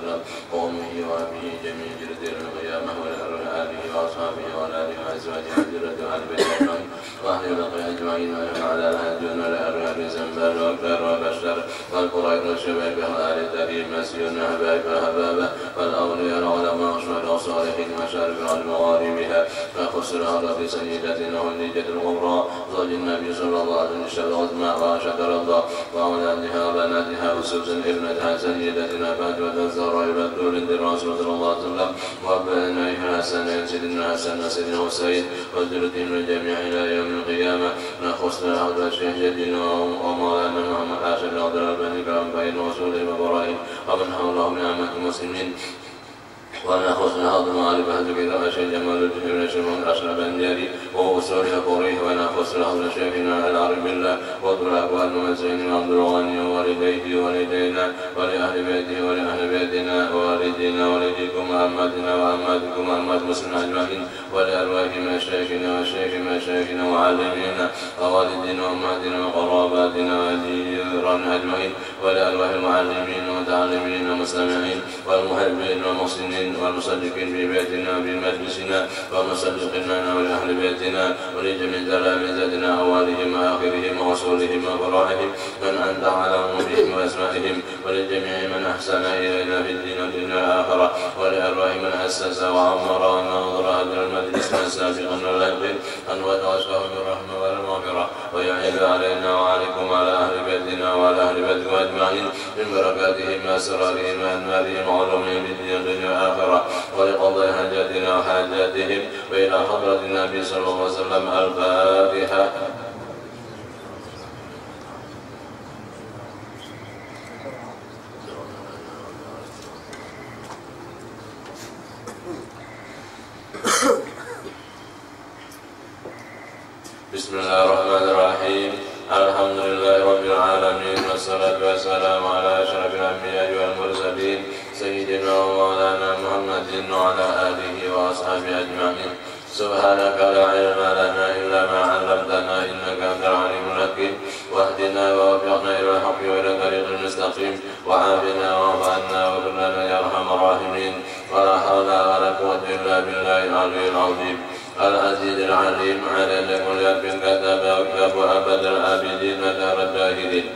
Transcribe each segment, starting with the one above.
وسلم وأمه وأبيه جميع جلد القيامة وآله وأصحابه وآله وأزواجه وذريته وآل بيته أجمعين وأهل البقيع أجمعين وعلى الهجون والأرهاب زنبار وأكثر وبشر والقرائد والشباب وآل التاريخ مسيون أحباب وأحبابه والأولياء العلماء والشهداء والصالحين مشارق الأرض ومغاربها فخسر هذا سيدتنا وليجة الغراء زوج النبي صلى الله عليه وسلم العظمى وعائشة رضا وأولادها وبناتها وسوسن ابنتها سيدتنا فاطمة الزهراء البتول بنت الرسول صلى الله عليه وسلم وابنائها الحسن سيدنا حسن سيدنا حسين وذريتهم الجميع إلى يوم القيامة نخصنا هذا الشيخ جدنا ومولانا محمد عاشر عبد الرحمن كرم بين رسوله وإبراهيم ومن حوله من أمة المسلمين ونخصنا هذا المعرفة كتاب الشيخ جمال الدين بن شمعون أشرف النجاري وأصول قريه ونخصنا هذا شيخنا العارف بالله وأدرى أبواب المسلمين وعبد الغني ووالديه ووالدينا ولأهل بيته ولأهل بيتنا ووالدينا ووالديكم وأماتنا وأماتكم وأمات المسلمين أجمعين ولأرواح مشايخنا وشيخ مشايخنا وعالمينا ووالدينا وأماتنا وقراباتنا وجيراننا أجمعين ولأرواح المعلمين والمتعلمين والمستمعين والمحبين والمحسنين والمصدقين في بيتنا وفي مجلسنا والمصدقين لنا ولأهل بيتنا ولجميع تلامذتنا أولهم وآخرهم ووصولهم وفرائهم من أنت أعلم بهم وأسمائهم ولجميع من أحسن إلينا في الدين والدنيا والآخرة ولأرواح من أسس وعمر ونظر هذا المجلس من سابقا والأخير أن وتوسعه بالرحمة والمغفرة ويعيد علينا وعليكم على أهل بيتنا وعلى أهل بيتكم أجمعين من بركاتهم وأسرارهم وأنوارهم وعلومهم في الدين والدنيا والآخرة ولقضاء حاجاتنا وحاجاتهم وإلى حضرة النبي صلى الله عليه وسلم الفاتحة. بسم الله الرحمن الرحيم. الحمد لله رب العالمين والصلاة والسلام على أشرف الأنبياء والمرسلين سيدنا ومولانا محمد وعلى آله وأصحابه أجمعين. سبحانك لا علم لنا إلا ما علمتنا إنك أنت العليم الحكيم واهدنا ووفقنا إلى الحق وإلى الطريق المستقيم وعافنا واعف عنا واغفر لنا يا أرحم الراحمين ولا حول ولا قوة إلا بالله العلي العظيم العزيز العليم على لكل يد كتب وكتب أبد الآبدين دار الداهرين.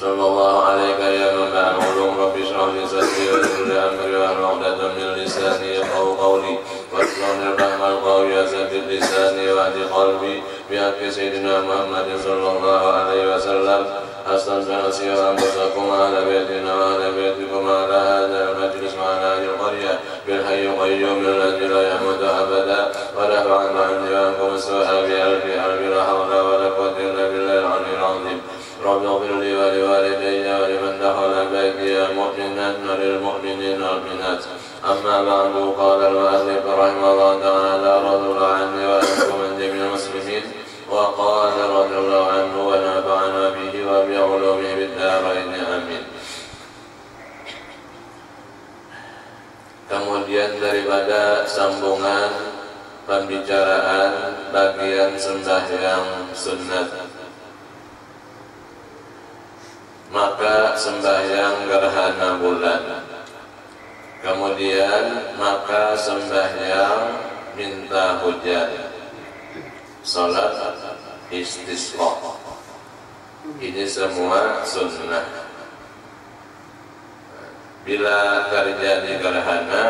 صلى الله عليك يا منبع العلوم رب اشرح لي صدري ويسر لي أمري واحلل عقدة من لساني يفقهوا قولي وارزقني الفهم القوي وثبت لساني واهد قلبي بحق سيدنا محمد صلى الله عليه وسلم. أستغفر نفسي وأنفسكم على بيتنا وعلى بيتكم على هذا المجلس وعلى هذه القرية بالحي القيوم الذي لا يموت أبدا ونفع عني وعنكم السوء بألف لا حول ولا قوة إلا بالله العلي العظيم. رب اغفر لي ولوالدي ولمن دخل بيتي مؤمنا وللمؤمنين والمؤمنات. أما بعد قال المؤلف رحمه الله تعالى رضي الله عني وعنكم من جميع المسلمين وقال رضي الله عنه ونفعنا به وبعلومه بالدارين آمين. Kemudian daripada sambungan pembicaraan bagian sembahyang sunnat, maka sembahyang gerhana bulan, kemudian maka sembahyang minta hujan, salat istisqa, ini semua sunnah. Bila terjadi gerhana,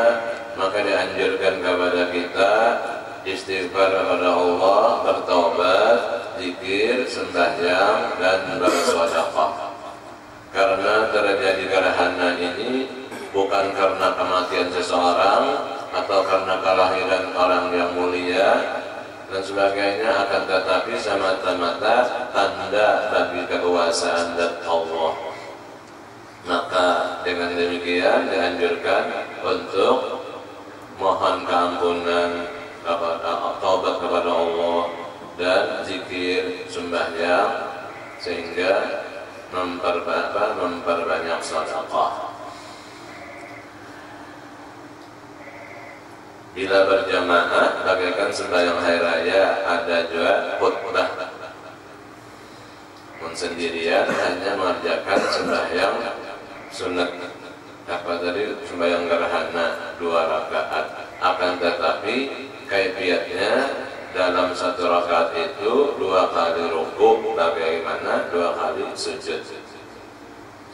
maka dianjurkan kepada kita istighfar kepada Allah, bertaubat, zikir, sembahyang, dan bersedekah. Karena terjadi gerhana ini bukan karena kematian seseorang atau karena kelahiran orang yang mulia dan sebagainya, akan tetapi semata-mata tanda bagi kekuasaan dan Allah. Maka dengan demikian dianjurkan untuk mohon keampunan, taubat kepada Allah dan zikir, sembahyang, sehingga memperbanyak sedekah. Bila berjamaah bagaikan sembahyang hari raya, ada juga khutbah. Sendirian hanya mengerjakan sembahyang sunat Apa tadi sembahyang gerhana 2 rakaat, akan tetapi kaifiatnya dalam 1 rakaat itu 2 kali ruku, bagaimana 2 kali sujud.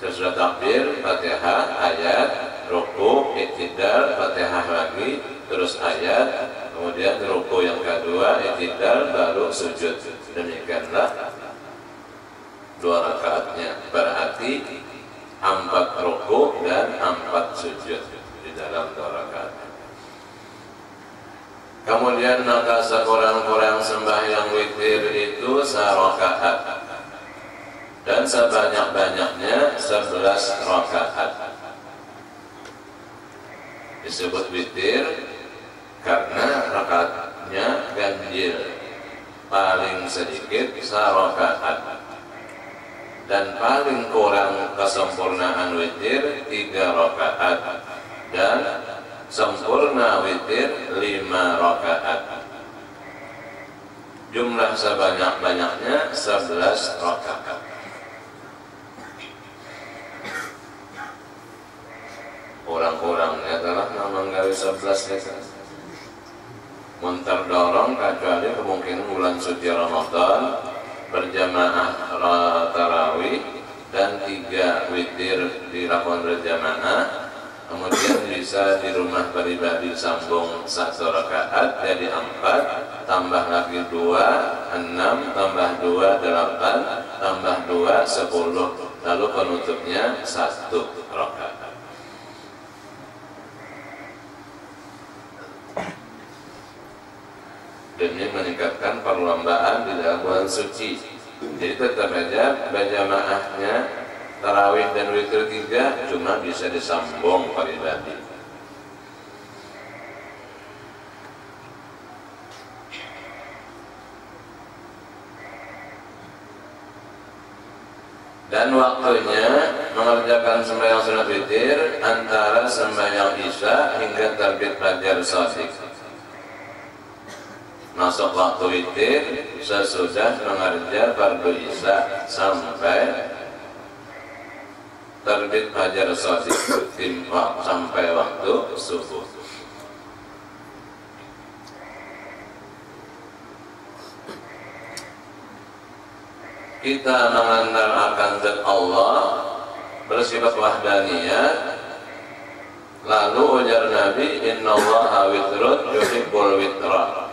Sesudah takbir Fatihah ayat, ruku, i'tidal, Fatihah lagi, terus ayat, kemudian ruku yang kedua, i'tidal, baru sujud. Demikianlah 2 rakaatnya, berarti 4 ruku dan 4 sujud di dalam 2 rakaat. Kemudian maka sekurang-kurang sembahyang witir itu 1 rakaat dan sebanyak-banyaknya 11 rakaat. Disebut witir karena rakaatnya ganjil, paling sedikit 1 rakaat. Dan paling kurang kesempurnaan witir 3 rakaat dan sempurna witir 5 rakaat. Jumlah sebanyak-banyaknya 11 rakaat. Kurang-kurangnya adalah menggawe 11 desa. Menterdorong kecuali kemungkinan bulan suci Ramadan berjamaah tarawih dan 3 witir dilakukan berjamaah, kemudian bisa di rumah pribadi sambung 1 rakaat jadi 4, tambah lagi 2, 6, tambah 2, 8, tambah 2, 10, lalu penutupnya 1 rakaat. Demi meningkatkan perlombaan di dalam bulan suci. Jadi tetap saja berjamaahnya tarawih dan witir 3 cuma bisa disambung pribadi. Dan waktunya mengerjakan sembahyang sunat witir antara sembahyang isya hingga terbit fajar shadiq. Masuk waktu witir sesudah mengerja fardu isya sampai terbit fajar shadiq, sampai waktu subuh. Kita mengandalkan zat Allah bersifat wahdaniyah. Lalu ujar Nabi, innallaha witrun yuhibbul witra.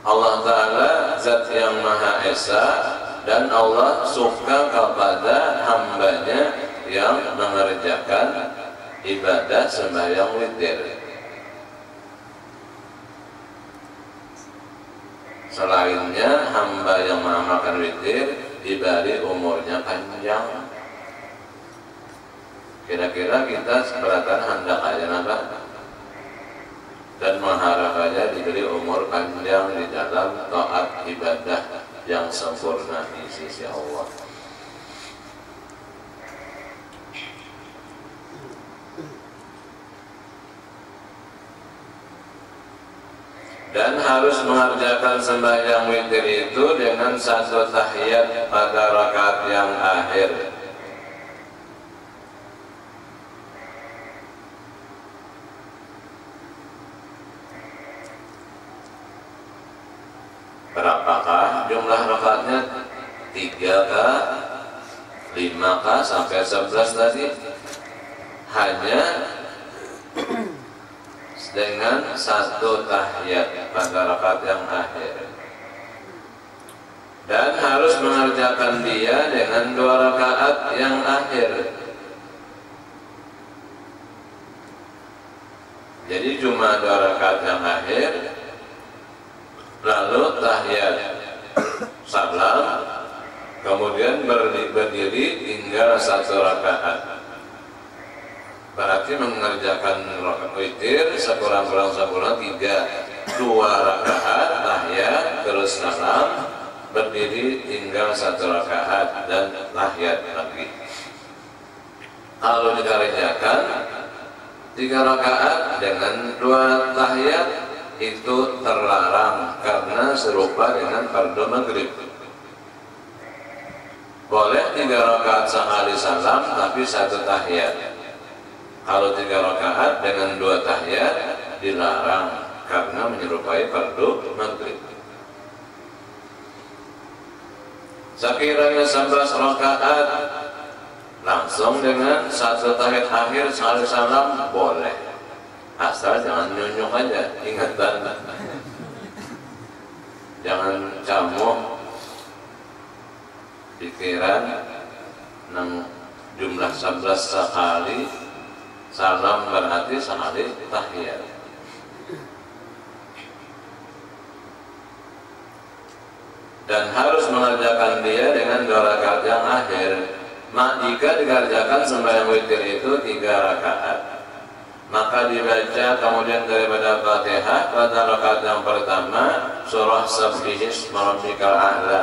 Allah Ta'ala zat yang Maha Esa dan Allah suka kepada hambanya yang mengerjakan ibadah sembahyang witir. Selainnya hamba yang mengamalkan witir diberi umurnya panjang. Kira-kira kita seberatan hendak aja apa? Dan mengharap aja diberi umur panjang di dalam taat ibadah yang sempurna di sisi Allah. Dan harus mengerjakan sembahyang witir itu dengan 1 tahiyat pada rakaat yang akhir. Berapakah jumlah rakaatnya? 3kah? 5kah? Sampai 11 tadi? Hanya dengan 1 tahiyat pada rakaat yang akhir. Dan harus mengerjakan dia dengan 2 rakaat yang akhir. Jadi cuma 2 rakaat yang akhir, lalu tahiyat salam, kemudian berdiri tinggal 1 rakaat. Berarti mengerjakan rakaat witir sekurang-kurang 2 rakaat tahiyat terus salam, berdiri tinggal 1 rakaat dan tahiyat lagi. Kalau dikerjakan 3 rakaat dengan 2 tahiyat itu terlarang karena serupa dengan fardu maghrib. Boleh 3 rakaat sekali salam tapi 1 tahiyat. Kalau 3 rakaat dengan 2 tahiyat dilarang karena menyerupai fardu maghrib. Sekiranya 11 rakaat langsung dengan 1 tahiyat akhir sekali salam boleh, asal jangan nyunyuk aja, ingatan, jangan camuk pikiran nang jumlah 11 sekali salam berarti sekali tahiyat. Dan harus mengerjakan dia dengan 2 rakaat yang akhir. Jika dikerjakan sembahyang witir itu 3 rakaat, maka dibaca kemudian daripada Fatihah pada rakaat yang pertama surah Sabbihisma rabbikal a'la,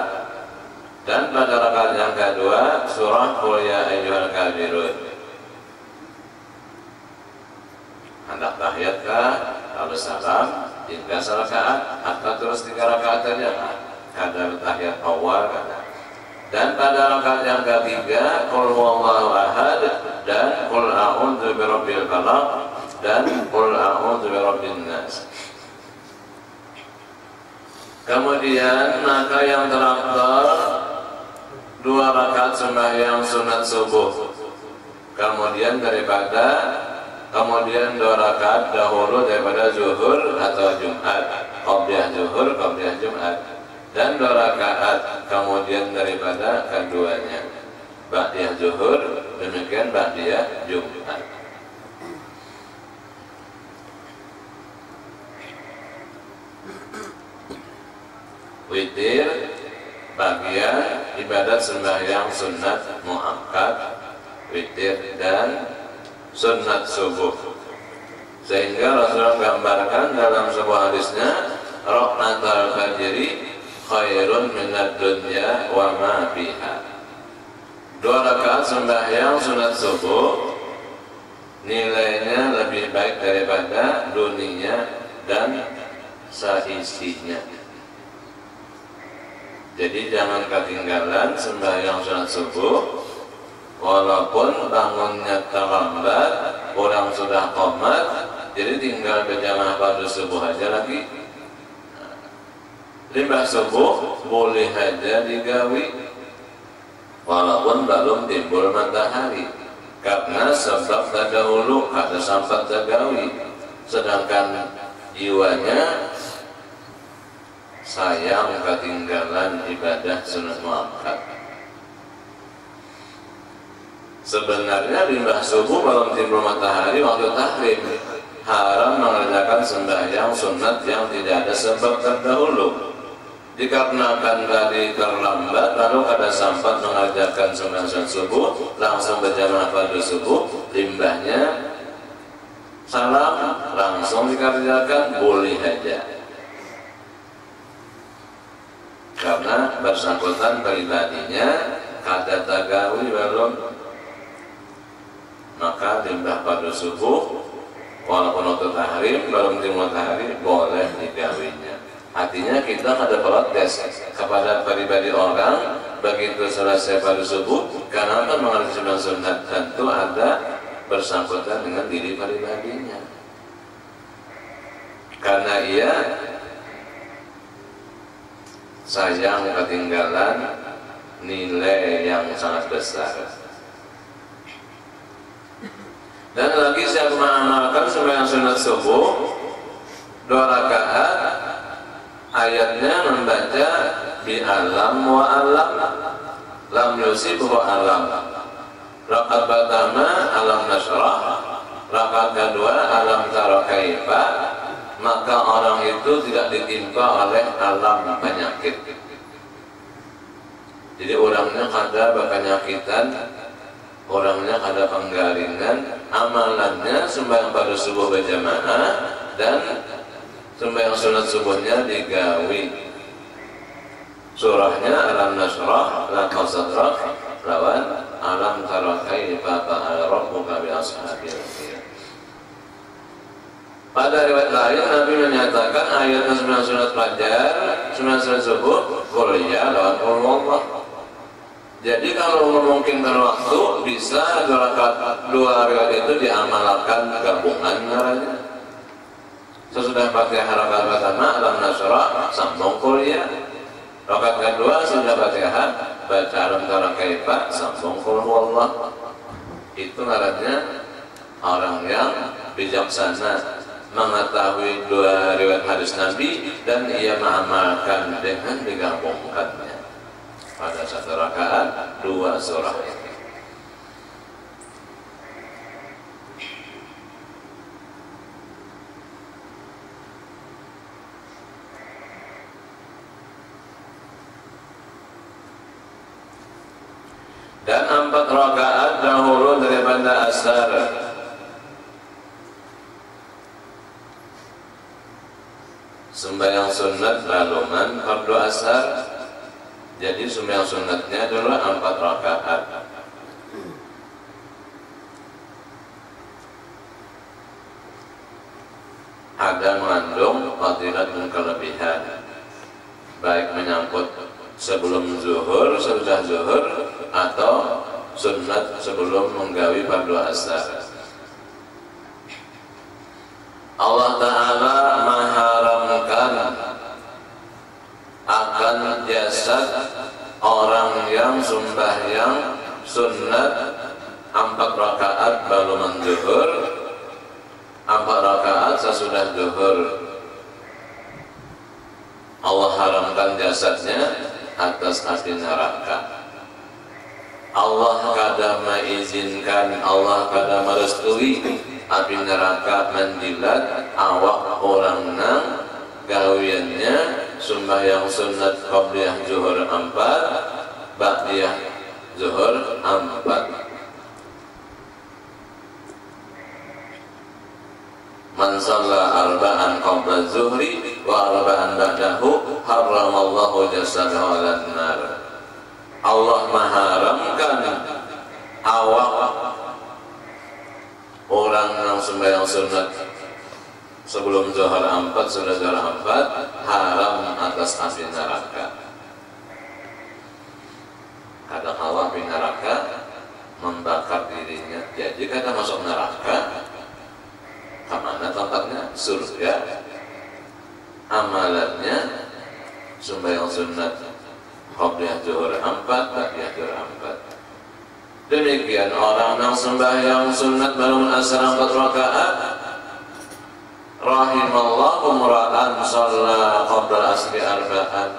dan pada rakaat yang kedua surah Qul ya ayyuhal kafirun. Hendak tahiyatkah lalu salam hingga rakaat atau terus 3 rakaat saja? Ada tahiyat awal kada. Dan pada rakaat yang ketiga Qul huwallahu ahad dan Qul a'udzu birabbil falaq dan Qul a'udzu birabbin nas. Kemudian maka yang terakhir 2 rakaat sembahyang sunat subuh. Kemudian 2 rakaat dahulu daripada zuhur atau Jumat, qabliyah zuhur, qabliyah Jumat. Dan 2 rakaat kemudian daripada keduanya ba'diyah zuhur, demikian ba'diyah Jumat. Witir bagian ibadat sembahyang sunat muakkad, witir dan sunat subuh. Sehingga Rasulullah gambarkan dalam sebuah hadisnya, raqnatul fajri khairun minad dunya wa ma fiha. 2 rakaat sembahyang sunat subuh nilainya lebih baik daripada dunia dan seisinya. Jadi jangan ketinggalan sembahyang sunat subuh, walaupun bangunnya terlambat, orang sudah qomat, jadi tinggal berjamaah pada subuh aja lagi. Limbah subuh boleh aja digawi walaupun belum timbul matahari, karena sebab terdahulu ada sempat tergawi, sedangkan jiwanya sayang ketinggalan ibadah sunat muakkad. Sebenarnya limbah subuh belum timbul matahari waktu tahrim haram mengerjakan sembahyang sunat yang tidak ada sebab terdahulu. Dikarenakan tadi terlambat lalu ada sempat mengerjakan sunat subuh, langsung berjamaah pada subuh, limbahnya salam langsung dikerjakan boleh aja, karena bersangkutan pribadinya kada tagawi belum, maka limbah pada subuh walaupun waktu tahrim belum timbul matahari boleh digawinya. Artinya kita ada protes kepada pribadi orang begitu selesai pada subuh karena kan mengerjakan sunat, tentu ada bersangkutan dengan diri pribadinya, karena ia sayang ketinggalan nilai yang sangat besar. Dan lagi saya mengamalkan sembahyang sunat subuh 2 rakaat, ayatnya membaca bi alam wa alam, lam yusibhu alam. Rakaat pertama alam nasrah, rakaat kedua alam tara kaifa, maka orang itu tidak ditimpa oleh alam penyakit. Jadi orangnya kada berpenyakitan, orangnya kada penggaringan, amalannya sembahyang pada subuh berjamaah dan sembahyang sunat subuhnya digawi. Surahnya alam nasrah, laqad sadrak, lawan alam tara kaifa fa'ala rabbuka bi ashabil fil. Pada riwayat lain Nabi menyatakan ayat sembahyang sunat fajar, sembahyang sunat subuh, qul ya lawan Allah. Jadi kalau memungkinkan waktu bisa dua rakaat itu diamalkan gabungan caranya. Sesudah Fatihah rakaat pertama Alam Nasrah sambung kuliah. Rakaat kedua sudah Fatihah baca Alam Tara Kaifa sambung qul huwallah. Itu ngarannya orang yang bijaksana, mengetahui dua riwayat hadis Nabi dan ia mengamalkan dengan digabungkannya pada satu rakaat dua surah ini. Dan 4 rakaat dahulu daripada asar. Sembahyang sunat laluman fardu asar. Jadi sembahyang sunatnya adalah 4 rakaat. Ada mengandung fadilat dan kelebihan, baik menyangkut sebelum zuhur, sesudah zuhur, atau sunat sebelum menggawi fardu asar. Allah Ta'ala mengharamkan akan jasad orang yang sembahyang sunat 4 rakaat baluman zuhur, 4 rakaat sesudah zuhur. Allah haramkan jasadnya atas api neraka. Allah kada mengizinkan, Allah kada merestui api neraka menjilat awak orang nang gawiannya sembahyang sunat qabliyah zuhur 4, ba'diyah zuhur 4. Man shalla arba'an qabla zuhri wa arba'an ba'dahu haramallahu jasadahu 'alan nar. Allah mengharamkan awak orang yang sembahyang sunat sebelum zuhur 4, sudah zuhur 4, haram atas api neraka. Kadang Allah api neraka membakar dirinya, jadi kadang masuk neraka. Kemana tempatnya? Surga. Amalannya sembahyang sunat qabliyah zuhur 4, ba'diyah zuhur 4. Demikian orang yang sembahyang sunat baluman asar 4 rakaat, rahimallahu mura'an shalla qabla asri arba'an.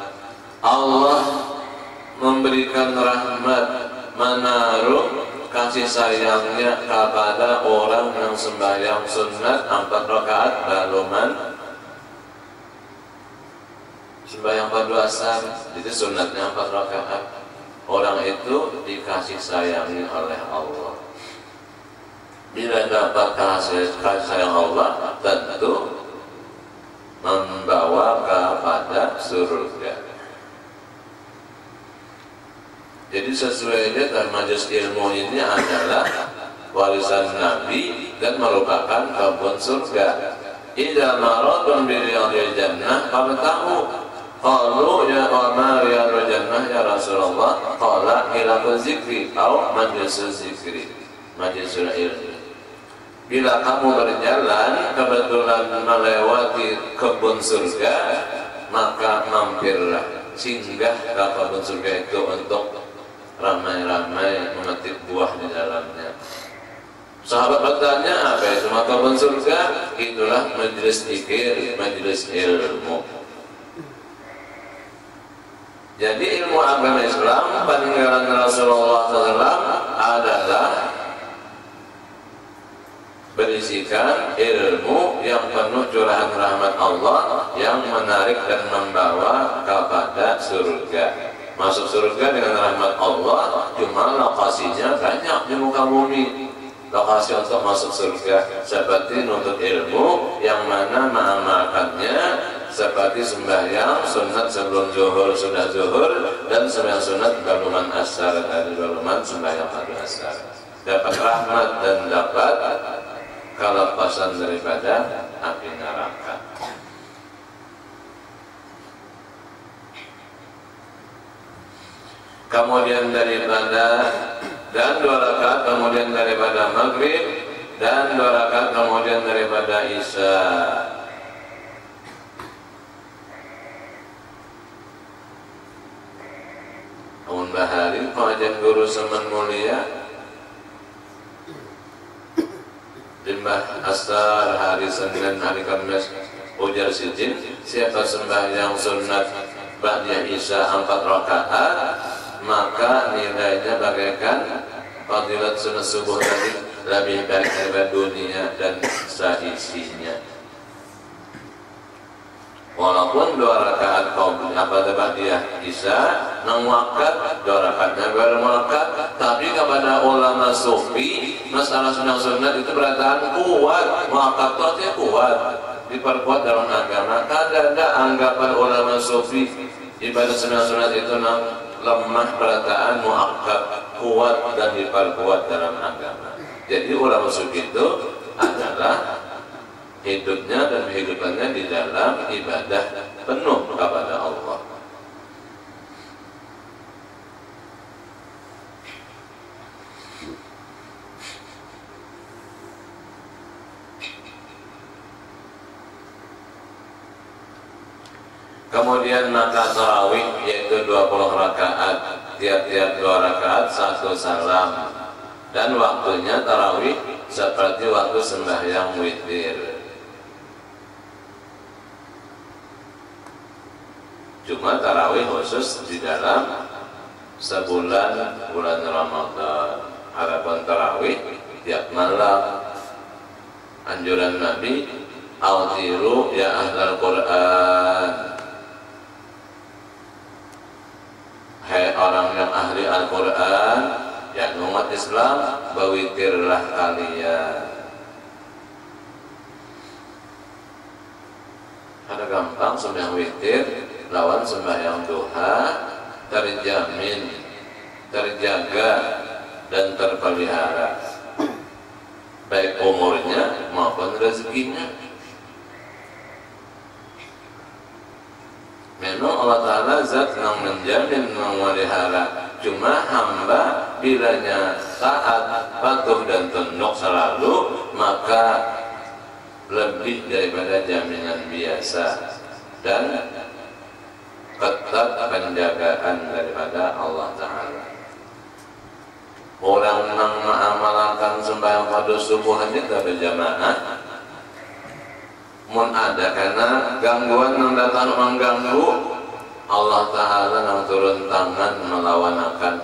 Allah memberikan rahmat, menaruh kasih sayangnya kepada orang yang sembahyang sunat 4 rakaat baluman sembahyang fardu asar. Jadi sunatnya 4 rakaat. Orang itu dikasih sayangi oleh Allah. Bila dapat kasih sayang Allah, tentu membawa kepada surga. Jadi sesuainya dan majelis ilmu ini adalah warisan Nabi dan merupakan kebun surga. Idza maradun bi riyadil jannah fabtahu. Qalu ya ma riyadil jannah ya Rasulullah? Qala hilaqu zikri atau majlisul zikri, majlisul ilmi. Bila kamu berjalan kebetulan melewati kebun surga, maka mampirlah, singgah ke kebun surga itu untuk ramai-ramai memetik buah di dalamnya. Sahabat bertanya, apa itu kebun surga? Itulah majelis zikir, majelis ilmu. Jadi ilmu agama Islam peninggalan Rasulullah SAW adalah berisikan ilmu yang penuh curahan rahmat Allah yang menarik dan membawa kepada surga. Masuk surga dengan rahmat Allah, cuma lokasinya banyak di muka bumi. Lokasi untuk masuk surga seperti nuntut ilmu yang mana mengamalkannya seperti sembahyang sunat sebelum zuhur, sudah zuhur, dan sembahyang sunat baluman asar dari baluman sembahyang fardu asar. Dapat rahmat dan dapat kelepasan daripada api neraka. kemudian daripada dan 2 rakaat kemudian daripada maghrib dan 2 rakaat kemudian daripada isya. Amun bahari pengajian guru semen mulia limbah asar hari Senin hari Kamis ujar sijin siapa sembahyang sunat ba'da isya 4 rakaat maka nilainya bagaikan fadilat sunat subuh tadi lebih baik daripada dunia dan seisinya. Walaupun 2 rakaat qabliyah pada ba'diyah isya nang wakat 2 rakaatnya baru wakat, tapi kepada ulama sufi masalah sunat itu berataan kuat, wakatnya kuat, diperkuat dalam agama. Ada anggapan ulama sufi ibadah sunat itu nang lemah, berataan muakkad, kuat dan diperkuat dalam agama. Jadi ulama sufi itu adalah hidupnya dan kehidupannya di dalam ibadah penuh kepada Allah. Kemudian maka tarawih yaitu 20 rakaat, tiap-tiap 2 rakaat 1 salam, dan waktunya tarawih seperti waktu sembahyang witir. Cuma tarawih khusus di dalam sebulan bulan Ramadan. Harapan tarawih tiap malam. Anjuran Nabi, autiru ya ahlal Quran. Hai orang yang ahli Al-Quran, ya umat Islam, berwitirlah kalian. Ada gampang sembahyang witir lawan sembahyang duha, terjamin, terjaga dan terpelihara baik umurnya maupun rezekinya. Memang Allah Ta'ala zat yang menjamin, memelihara. Cuma hamba bilanya taat, patuh dan tunduk selalu, maka lebih daripada jaminan biasa dan ketat penjagaan daripada Allah Ta'ala. Orang yang mengamalkan sembahyang pada subuh aja tak berjamaah, mun ada karena gangguan yang datang mengganggu, Allah Ta'ala yang turun tangan melawan akan.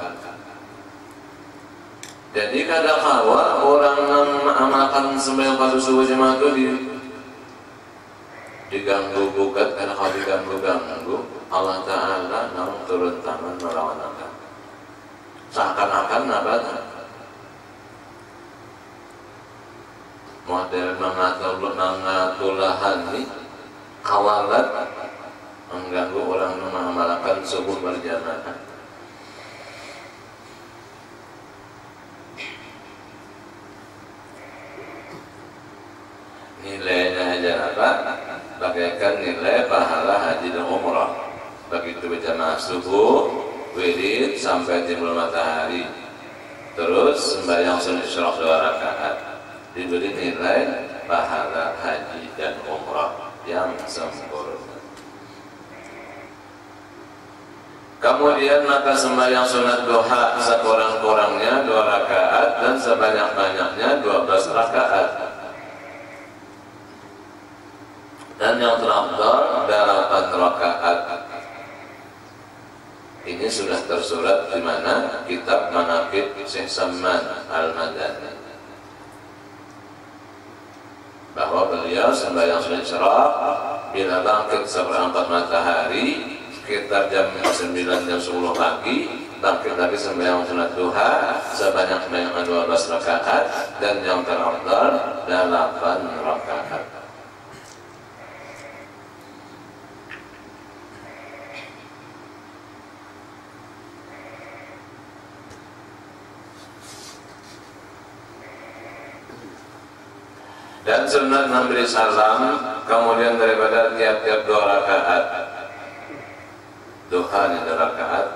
Jadi kadang-kala orang yang mengamalkan sembahyang pada subuh jamaah itu diganggu gugat, karena kalau diganggu-ganggu Allah Ta'ala yang turun tangan melawan akan. Seakan-akan apa? Model mengatulahan ini kawalat mengganggu orang mengamalkan subuh berjamaah. Nilainya aja apa? Bagaikan nilai pahala haji dan umrah. Begitu berjamaah subuh, wirid sampai timbul matahari, terus sembahyang sunat isyraq 2 rakaat, diberi nilai pahala haji dan umrah yang sempurna. Kemudian maka sembahyang sunat duha sekurang-kurangnya 2 rakaat dan sebanyak-banyaknya 12 rakaat. Dan yang terafdal 8 rakaat. Ini sudah tersurat di mana kitab Manaqib Syekh Samman Al-Madani, bahwa beliau sembahyang sunat isyraq bila bangkit seperempat matahari sekitar jam 9 jam 10 pagi, bangkit lagi sembahyang sunat duha sebanyak-banyaknya 12 rakaat dan yang terafdal 8 rakaat. Dan sunat memberi salam kemudian daripada tiap-tiap 2 rakaat duha 2 rakaat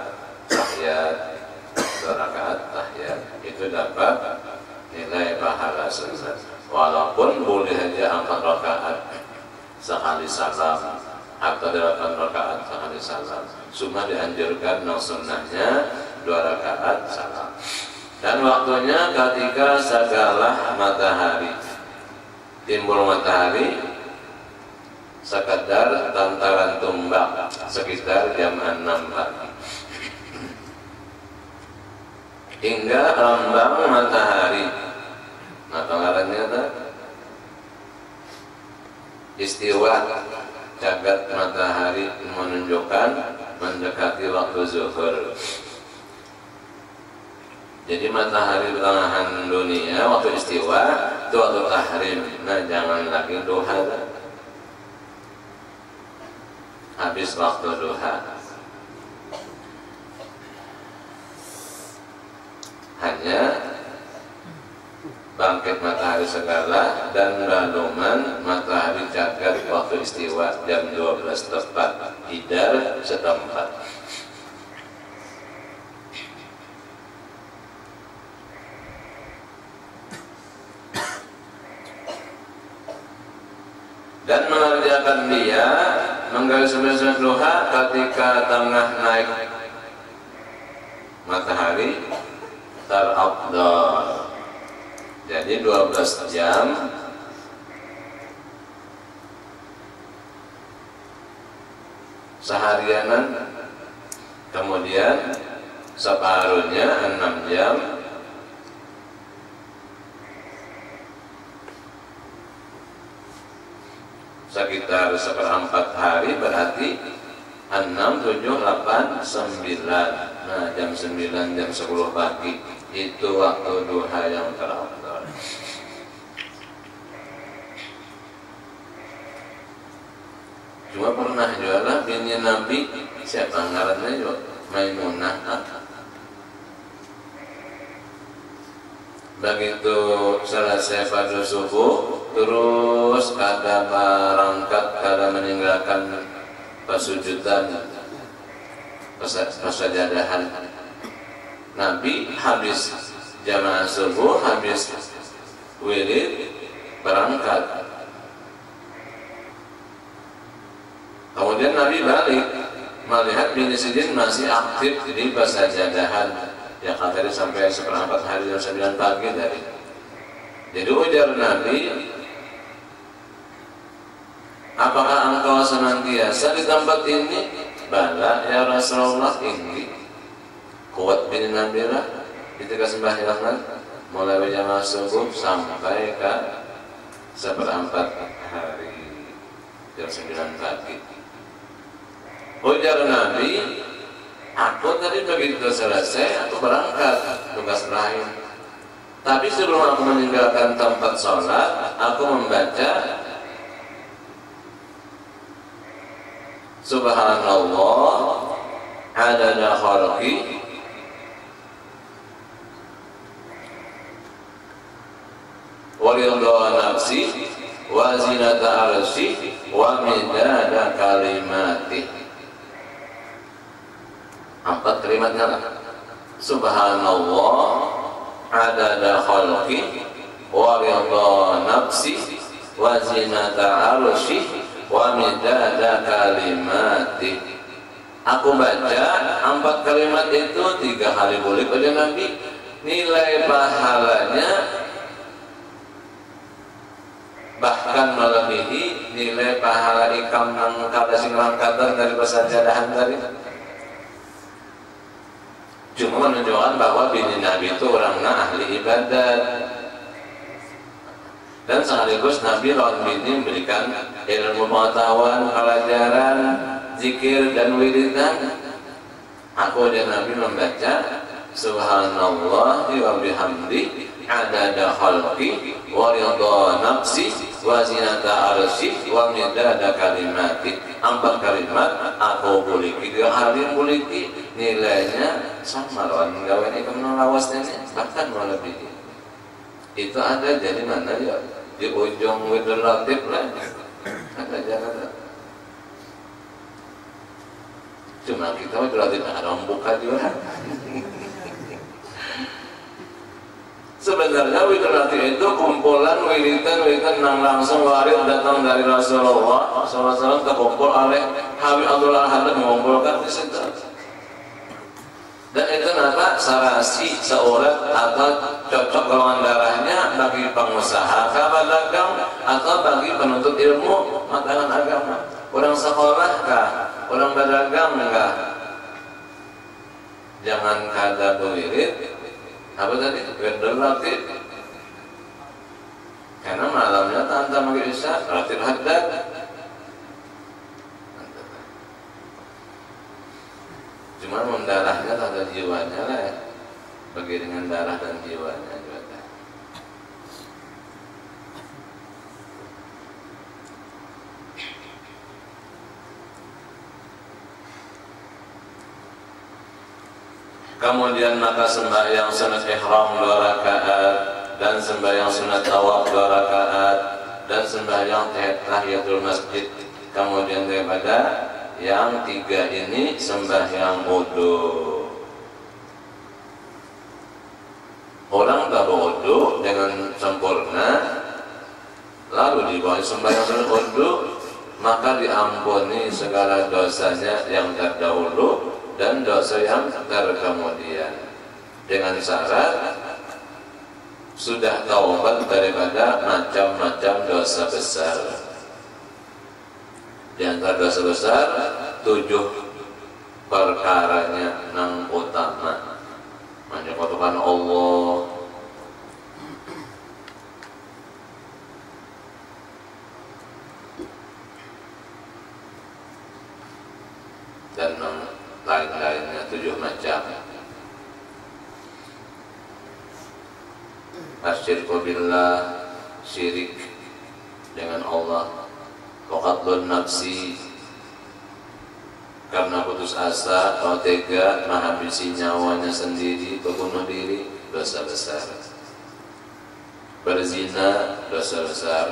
tahiyat itu dapat nilai pahala sunat. Walaupun boleh aja 4 rakaat sekali salam atau 8 rakaat sekali salam, cuma dianjurkan sunnahnya 2 rakaat salam. Dan waktunya ketika segala matahari, timbul matahari sekadar tantaran tumbak sekitar jam 6 pagi hingga rambang matahari. Nah, pengarannya ada istiwa jagat matahari menunjukkan mendekati waktu zuhur. Jadi matahari pertengahan dunia waktu istiwa itu waktu tahrim. Nah, jangan lagi duha, habis waktu duha. Hanya bangkit matahari segala dan baluman matahari jagat waktu istiwa jam 12 tepat, hidar setempat. Dan mengerjakan dia menggali sunat duha ketika tengah naik matahari terafdal. Jadi 12 jam seharianan, kemudian separuhnya 6 jam sekitar 1/4 hari, berarti 6, 7, 8, 9. Nah, jam 9, jam 10 pagi itu waktu duha yang terafdal. Cuma pernah juga bini Nabi, siapa ngarannya juga, Maimunah. Begitu selesai pada subuh, terus kada berangkat, kada meninggalkan pesujudan, persajadahan. Nabi habis jamaah subuh, habis wirid, berangkat. Kemudian Nabi balik melihat bini Sidin masih aktif di persajadahan. Ya katanya sampai 1/4 hari jam 9 pagi tadi. Jadi ujar Nabi, apakah engkau senantiasa di tempat ini? Bala ya Rasulullah, ini kuat bin Nabi lah ketika sembahyangan mulai jam subuh sampai ke 1/4 hari jam 9 pagi. Ujar Nabi, aku tadi begitu selesai, aku berangkat tugas lain. Tapi sebelum aku meninggalkan tempat sholat, aku membaca Subhanallah adada khalqi wa ridha nafsi wa zinata arsy wa midada kalimati. 4 kalimatnya lah. Subhanallah adada khalqi wa ridha nafsi wa zinata arsy wa midada kalimati. Aku baca 4 kalimat itu 3 kali boleh oleh Nabi. Nilai pahalanya bahkan melebihi nilai pahala ikam nang kada sing rangkatan dari persajadahan tadi. Cuma menunjukkan bahwa bini Nabi itu orangnya ahli ibadat. Dan sekaligus Nabi lawan bini memberikan ilmu pengetahuan, pelajaran, zikir dan wiridan. Aku dan Nabi membaca Subhanallah wa bihamdi adada khalqi wa ridha nafsi wa zinata arsy wa midada kalimati. 4 kalimat aku buliki, 3 hari buliki, nilainya sama lawan gawe ikam lawasnya, bahkan melebihi. Itu ada jadi mana ya di ujung Widul Latif lah, ada jalan. Cuma kita Widul Latif ada buka juga. Sebenarnya witirati itu kumpulan wiritan yang langsung warid datang dari Rasulullah SAW, terkumpul oleh Habib Abdullah Al-Haddad mengumpulkan di situ. Dan itu apa? Sarasi seurat atau cocok golongan darahnya bagi pengusaha, pedagang, atau bagi penuntut ilmu makanan agama. Orang sekolah kah? Orang pedagang kah? Jangan kada wirid. Apa tadi? Wirid. Karena malamnya tante maghrib isya ratib haddad. Cuma darahnya tanda jiwanya lah ya. Bagi dengan darah dan jiwanya juga. Kemudian maka sembahyang sunat ihram 2 rakaat dan sembahyang sunat tawaf 2 rakaat dan sembahyang tahiyatul masjid. Kemudian daripada yang 3 ini sembahyang wudu. Orang tak berwudu dengan sempurna lalu dibawa sembahyang wudu, maka diampuni segala dosanya yang terdahulu dan dosa yang terkemudian, dengan syarat sudah taubat daripada macam-macam dosa besar. Di antara dosa besar 7 perkaranya nang utama, menyekutukan Allah, dan lain-lainnya 7 macam. Asyirku billah, syirik dengan Allah. Qatlun nafsi, karena putus asa atau tega menghabisi nyawanya sendiri, berbunuh diri, dosa besar. Berzina, dosa besar.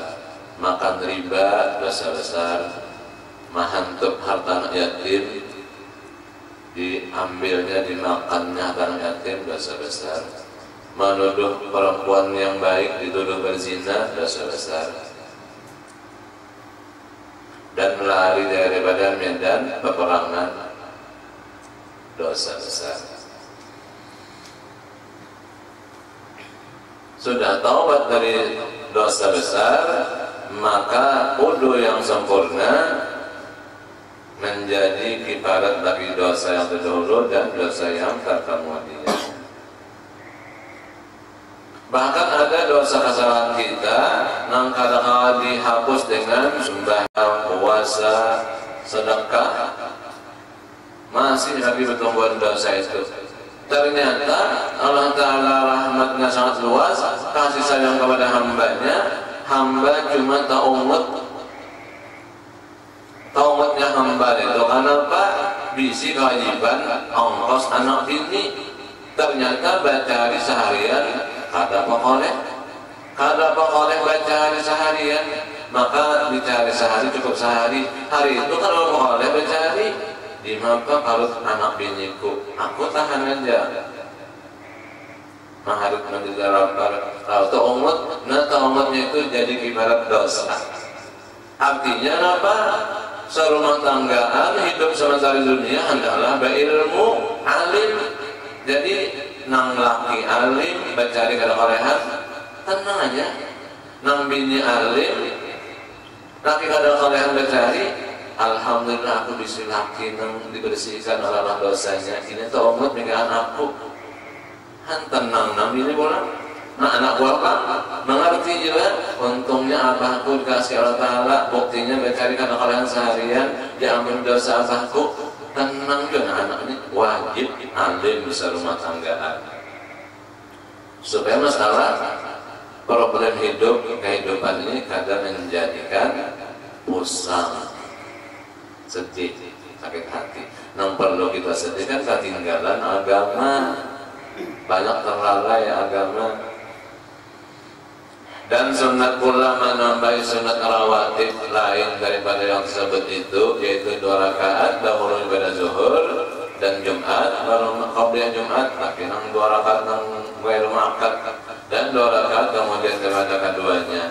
Makan riba, dosa besar. Menghantuk harta yatim, diambilnya, dimakannya harta yatim, dosa besar. Menuduh perempuan yang baik dituduh berzina, dosa besar. Dan melari daripada medan peperangan, dosa besar. Sudah taubat dari dosa besar, maka wudu yang sempurna menjadi kifarat bagi dosa yang terdahulu dan dosa yang terkemudian. Bahkan ada dosa kesalahan kita yang kadang-kadang dihapus dengan sembahyang, puasa, sedekah, masih lagi bertumbuhan dosa itu. Ternyata Allah Ta'ala rahmatnya sangat luas, kasih sayang kepada hambanya. Hamba cuma taumutnya hamba itu karena apa? Bisi kewajiban ongkos anak ini. Ternyata baca hari seharian kada pokoleh baca hari seharian, maka dicari sehari cukup sehari. Hari itu kalau pokoleh baca hari di maka kalau anak biniku aku tahan aja. Maharut menjadi kalau ta'umut, nah ta'umutnya itu jadi kibarat dosa. Artinya apa? Serumah tanggaan hidup sementara dunia adalah berilmu, alim. Jadi nang laki alim bacari kada kolehan, tenang aja. Nang bini alim laki kada kolehan bacari, alhamdulillah aku disilaki nang dibersihkan oleh Allah dosanya. Ini ta'umut megaan aku. Han tenang nang bini bola. Nah anak gua apa? Mengerti juga. Untungnya abahku dikasih Allah Ta'ala, buktinya bacari kada kolehan seharian, diampuni dosa abahku. Tenang juga anak ini wajib alim bisa rumah tanggaan supaya masalah problem hidup kehidupan ini kadang menjadikan pusing, sedih, sakit hati. Yang perlu kita sedih kan ketinggalan agama, banyak terlalai agama. Dan sunat pula menambahi sunat rawatib lain daripada yang tersebut itu, yaitu 2 rakaat dahulu ibadah zuhur dan Jumat, baru qabliyah Jumat, tapi nang 2 rakaat nang ghairu muakkad dan 2 rakaat kemudian daripada keduanya.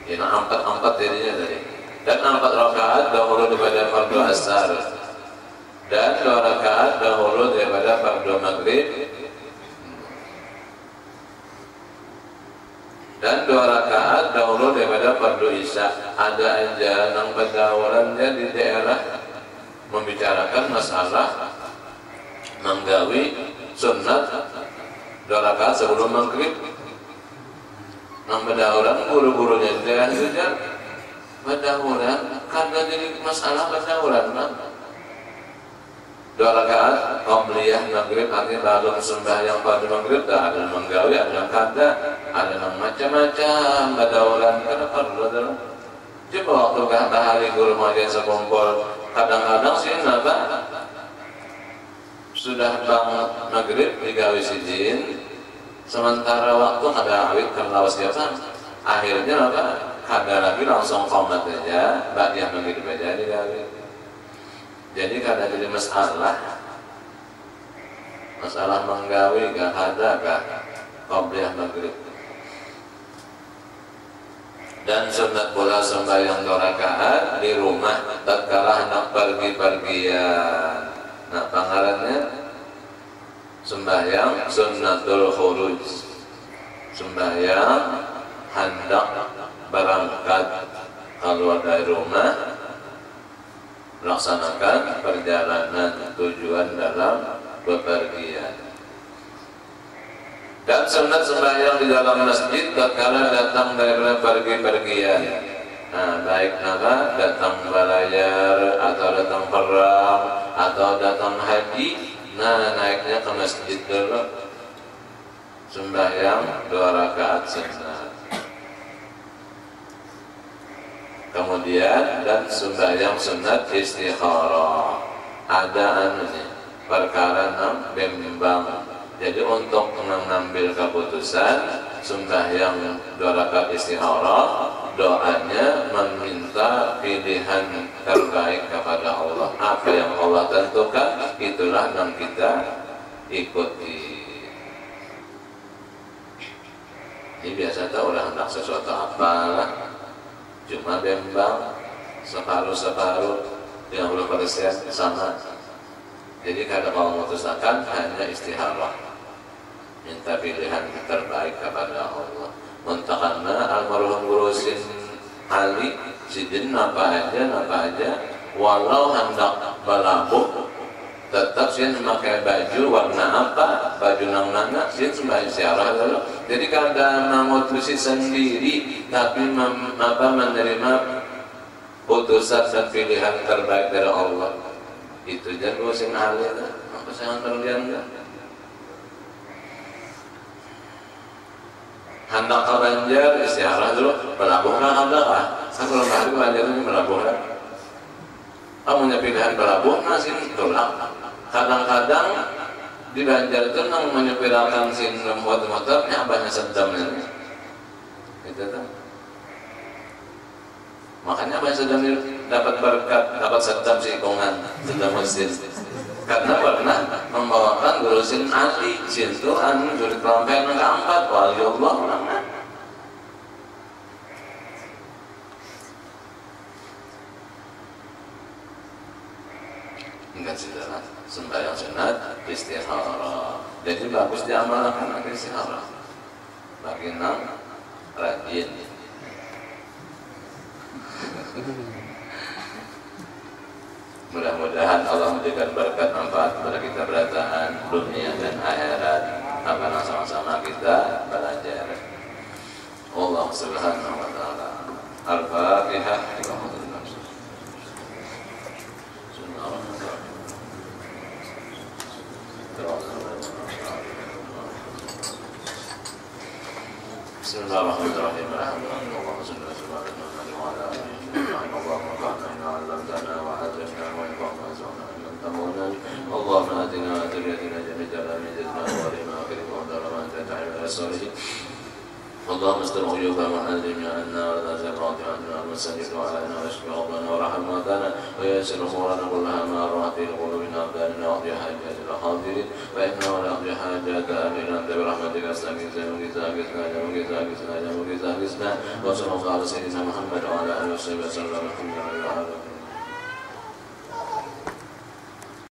Ini 4 jadinya tadi. Dan 4 rakaat dahulu daripada fardu asar, dan 2 rakaat dahulu daripada fardu maghrib, dan 2 rakaat dahulu daripada fardu isya. Ada aja nang pedawarannya di daerah membicarakan masalah menggawi sunnat 2 rakaat sebelum maghrib. Nang pedawaran guru-gurunya daerah saja pedawaran karena jadi masalah pedawaran kan. 2 rakaat qabliyah maghrib artinya lalu sembahyang pada maghrib tak ada menggawi, ada kada, ada macam-macam pedawaran karena fardu adalah. Coba waktu hari guru majen sekumpul kadang-kadang sih napa sudah banget maghrib digawi sijin, sementara waktu ada awit karena siapa akhirnya apa kada lagi langsung qomat aja ba'diyah maghrib aja digawi. Jadi kada jadi masalah menggawi gak ada kah qabliyah maghrib. Dan sunat pula sembahyang 2 rakaat di rumah tatkala hendak pergi-pergian. Nah, pangarannya sembahyang sunnatul khuruj, sembahyang hendak berangkat keluar dari rumah melaksanakan perjalanan tujuan dalam bepergian. Dan sunat sembahyang di dalam masjid tatkala datang dari pergi-pergian. Nah, baik nama datang balayar atau datang perang atau datang haji, nah naiknya ke masjid dulu sembahyang 2 rakaat sunat. Kemudian dan sembahyang sunat istikharah. Ada anunya perkara bimbang. Jadi untuk mengambil keputusan sembahyang 2 rakaat istikharah, doanya meminta pilihan terbaik kepada Allah. Apa yang Allah tentukan itulah yang kita ikuti. Ini biasa tahu orang hendak sesuatu apalah, cuma bimbang separuh-separuh 50% sama. Jadi kadang mau memutuskan hanya istikharah, minta pilihan terbaik kepada Allah. Muntahanna almarhum Gurusin Ali sidin apa aja walau hendak balabuh tetap sih memakai baju warna apa, baju nang sih sembahyang istikharah dulu. Jadi kadang memutusi sendiri tapi menerima putusan dan pilihan terbaik dari Allah. Itu aja Gurusin Ali apa sangat berlian enggak? Hendak ke Banjar istikharah dulu, berlabuhkan hendak kah? Sebelum hari Banjar ini berlabuhkan. Punya pilihan berlabuh, nasin tolak. Kadang-kadang di Banjar itu nang menyepirakan sin motor-motornya banyak sedam ini. Itu tuh. Makanya banyak sedam dapat berkat, dapat sedam sikongan, sedam mesin. Karena pernah membawakan Gurusin Ali sintu anu juri kelompok yang keempat waliullah ulama. Enggak saudara, sembahyang sunat istikharah. Jadi bagus diamalkan istikharah. Bagi nang rajin. Mudah-mudahan Allah memberikan berkat manfaat kepada kita berataan dunia dan akhirat. Akan sama-sama kita belajar. Allah Subhanahu wa taala. Al-Fatihah. Bismillahirrahmanirrahim. Allahumma shalli ala Muhammad wa ala alihi Allahumma fa'alna 'allamtana wa 'allimna wa infa'na wa Allahumma atina dhurriyyatina jamilatan min jannah wa rina karim wa darama anta ta'ala as-salihin. Allahumma astur uyuba wa 'allimna anna wa la zarrata anna al-masajid wa 'alana wa ashfi rabbana wa rahmatana wa yassir umurana kullaha ma rahati qulubina abdana wa hajjana حاضرين فإنه لا يقضي حاجات أهلنا أنت برحمتك أستغيث وصلى الله على سيدنا محمد وعلى آله وصحبه وسلم الحمد لله.